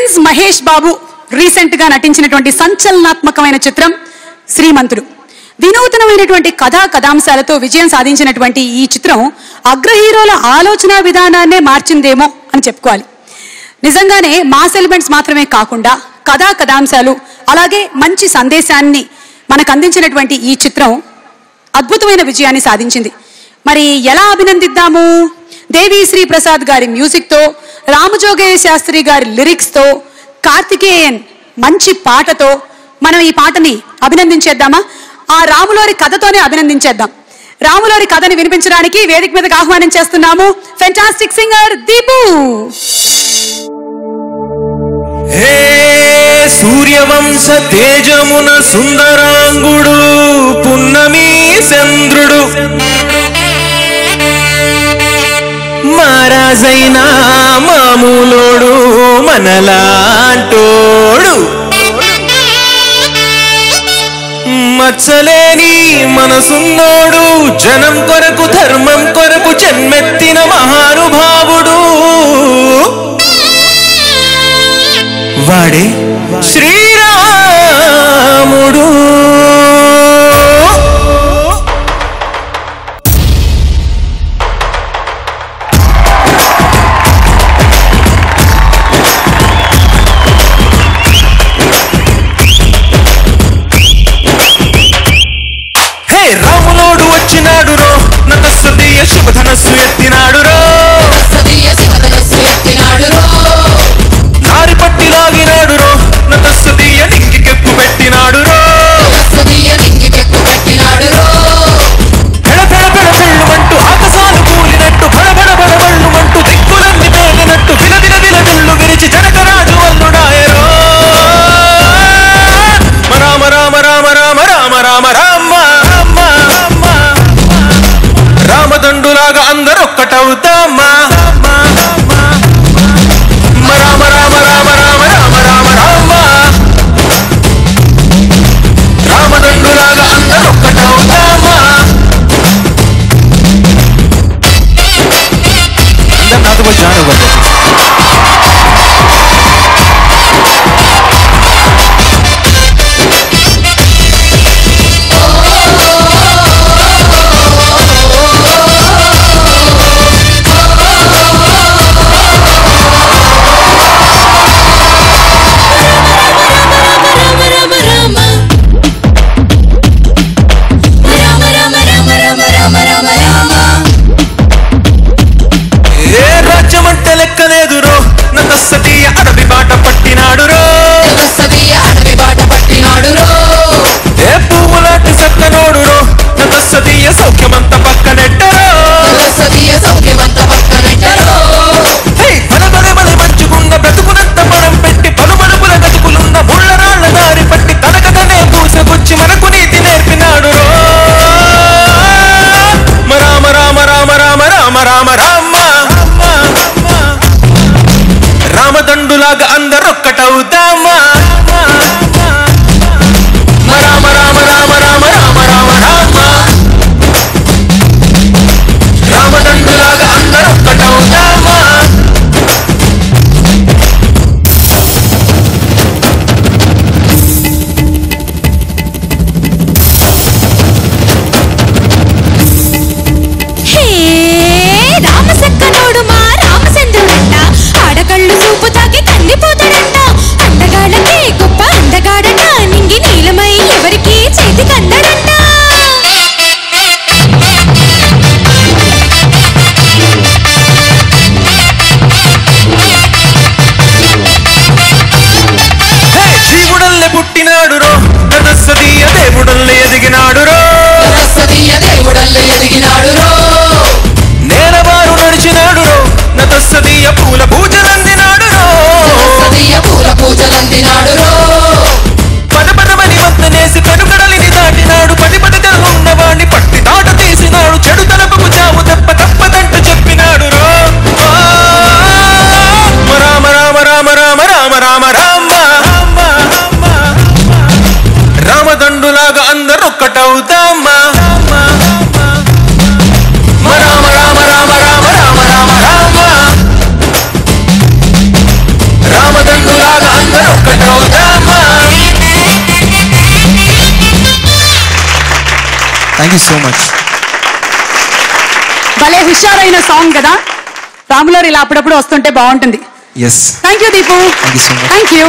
Prince Mahesh Babu recent గా నటించినటువంటి సంచలనాత్మకమైన చిత్రం శ్రీమంతుడు. వినూతనమైనటువంటి కథాంశాలతో విజయం సాధించినటువంటి ఈ చిత్రం అగ్ర హీరోల ఆలోచన విధానాన్నే మార్చిందేమో అని చెప్పుకోవాలి. నిజంగానే మాస్ ఎలిమెంట్స్ మాత్రమే కాకుండా కథాంశాలు అలాగే మంచి సందేశాన్ని మనకు అందించినటువంటి ఈ చిత్రం అద్భుతమైన విజయాన్ని సాధించింది. మరి ఎలా అభినందిద్దాము? దేవి శ్రీ ప్రసాద్ గారి మ్యూజిక్ తో, రామజోగయ్య శాస్త్రి గారి లిరిక్స్ తో, కార్తికేయన్ మంచి పాటతో మనం ఈ పాటని అభినందించేద్దామా? ఆ రాములోరి కథతోనే అభినందించేద్దాం. రాములోరి కథని వినిపించడానికి వేదిక మీదకి ఆహ్వానం చేస్తున్నాము ఫెంటాస్టిక్ సింగర్ దీపు. సూర్యవంశ తేజమున సుందరాంగుడు పున్నమి చంద్రుడు మహారాజైనా మామూలోడు మనలాంటోడు మచ్చలేని మనసున్నోడు జనం కొరకు ధర్మం కొరకు జన్మెత్తిన మహానుభావుడు వాడే శ్రీరాముడు. రాములోడు వచ్చినాడు రో నతస్సదీయ శుభధనస్సు ఎత్తినాడు రో నారి పట్టి లాగినాడు రో నతస్సదీయ నింగికెక్కు పెట్టినాడు రో పెళ్ళమంటూ ఆకాశాలు కూలినట్టు బడబడబడబళ్ళుమంటూ దిక్కులన్నీ పేలినట్టు విలవిలవిలవిల్లు విరిచి జనకరాజు వల్లుడాయరో రామ రామ రామ రామ రామ రామ రామ రామదండులాగా అందరూ ఒక్కటవుతామా రామ రామ రామ రామ రామ రామ రామ రామదండులాగా అందరూ ఒక్కటవుతామా అందరు నాతో పోయి జాయిన్ అవ్వండి. సౌఖ్యమంత పక్కనెట్టరో బలబలబల మంచుకున్న బ్రతుకునంత పడం పెట్టి పలుబలుపుల గతుకులున్న ముళ్ళరాళ్ల దారి పట్టి తనకనే పూసగుచ్చి మనకు నీతి నేర్పినాడు రో రామ రామ రామ రామ రామ రామ రామ రామదండులాగా అందరొక్కటవుతామా రామ రామ రామ రామ రామ రామ రామ రామదండులాగా అందరూ ఒక్కటవుతామా రామసక్కనోడు మా రామచంద్రుడంట ఆడకళ్ళు చూపు తాకి కందిపోతాడంట అండగాళ్ళకి థ్యాంక్ యూ సో మచ్. భలే హుషారైన సాంగ్ కదా, రాములోరు ఇలా అప్పుడప్పుడు వస్తుంటే బాగుంటుంది. Yes. Thank you Deepu. Thank you so much. Thank you.